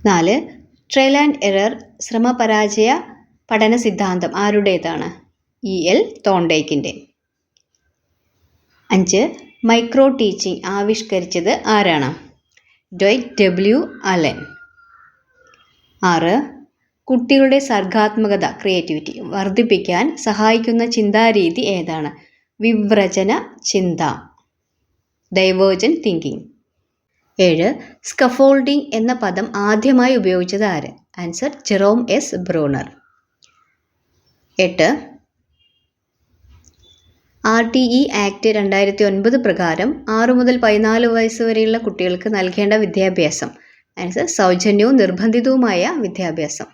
4. Trial and error ശ്രമപരാജയ പഠന സിദ്ധാന്തം ആരുടേതാണ്? E.L. തോണ്ടേക്കിൻ്റെ. 5. മൈക്രോ ടീച്ചിങ് ആവിഷ്കരിച്ചത് ആരാണ്? Dwight W. അലൻ. 6. കുട്ടികളുടെ സർഗാത്മകത ക്രിയേറ്റിവിറ്റി വർദ്ധിപ്പിക്കാൻ സഹായിക്കുന്ന ചിന്താരീതി ഏതാണ്? വിവ്രജന ചിന്ത ഡൈവേർജന്റ് തിങ്കിങ്. 7. സ്കഫോൾഡിംഗ് എന്ന പദം ആദ്യമായി ഉപയോഗിച്ചത് ആര്? Answer Jerome S Bruner. 8. RTE act 2009 പ്രകാരം 6 മുതൽ 14 വയസ്സ് വരെയുള്ള കുട്ടികൾക്ക് നൽകേണ്ട വിദ്യാഭ്യാസം. ആൻസർ സൗജന്യവും നിർബന്ധിതവുമായ വിദ്യാഭ്യാസം.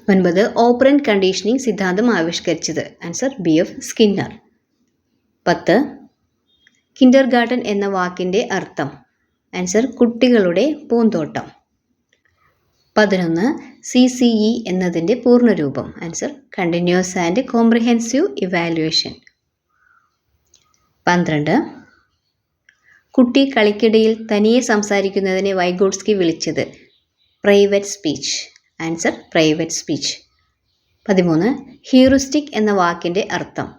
9. ഓപ്പറന്റ് കണ്ടീഷനിങ് സിദ്ധാന്തം ആവിഷ്കരിച്ചത്. Answer BF Skinner. 10. കിൻഡർഗാർട്ടൻ എന്ന വാക്കിൻ്റെ അർത്ഥം. ആൻസർ കുട്ടികളുടെ പൂന്തോട്ടം. 11. CCE എന്നതിൻ്റെ പൂർണ്ണരൂപം. Answer continuous and comprehensive evaluation. 12. കുട്ടി കളിക്കിടയിൽ തനിയെ സംസാരിക്കുന്നതിനെ വൈഗോട്സ്കി വിളിച്ചത് private speech. Answer private speech. 13. Heuristic എന്ന വാക്കിൻ്റെ അർത്ഥം.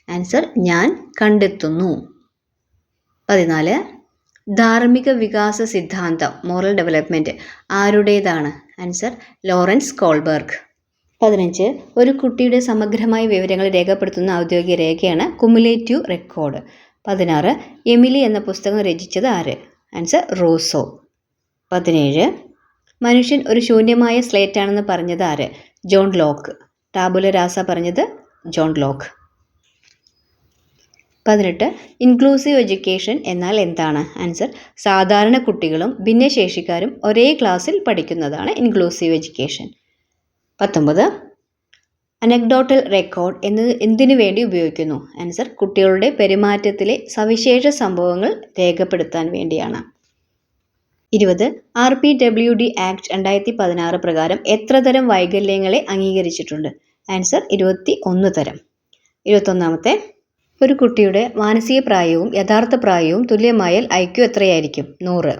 ആൻസർ ഞാൻ കണ്ടെത്തുന്നു. 14. ധാർമ്മിക വികാസ സിദ്ധാന്തം മോറൽ ഡെവലപ്മെൻറ്റ് ആരുടേതാണ്? Answer Lawrence Kohlberg. 15. ഒരു കുട്ടിയുടെ സമഗ്രമായ വിവരങ്ങൾ രേഖപ്പെടുത്തുന്ന ഔദ്യോഗിക രേഖയാണ് കുമുലേറ്റീവ് റെക്കോർഡ്. 16. എമിലി എന്ന പുസ്തകം രചിച്ചത് ആര്? Answer Rousseau. 17. മനുഷ്യൻ ഒരു ശൂന്യമായ സ്ലേറ്റാണെന്ന് പറഞ്ഞത് ആര്? John Locke. ടാബുല രാസ പറഞ്ഞത് ജോൺ ലോക്ക്. 18. ഇൻക്ലൂസീവ് എഡ്യൂക്കേഷൻ എന്നാൽ എന്താണ്? ആൻസർ സാധാരണ കുട്ടികളും ഭിന്നശേഷിക്കാരും ഒരേ ക്ലാസ്സിൽ പഠിക്കുന്നതാണ് ഇൻക്ലൂസീവ് എഡ്യൂക്കേഷൻ. 19. അനക്ഡോട്ടൽ റെക്കോർഡ് എന്നത് എന്തിനു വേണ്ടി ഉപയോഗിക്കുന്നു? ആൻസർ കുട്ടികളുടെ പെരുമാറ്റത്തിലെ സവിശേഷ സംഭവങ്ങൾ രേഖപ്പെടുത്താൻ വേണ്ടിയാണ്. 20. RPWD ആക്ട് 2016 പ്രകാരം എത്ര തരം വൈകല്യങ്ങളെ അംഗീകരിച്ചിട്ടുണ്ട്? ആൻസർ 21 തരം. 21. ഒരു കുട്ടിയുടെ മാനസിക പ്രായവും യഥാർത്ഥ പ്രായവും തുല്യമായാൽ IQ എത്രയായിരിക്കും? 100.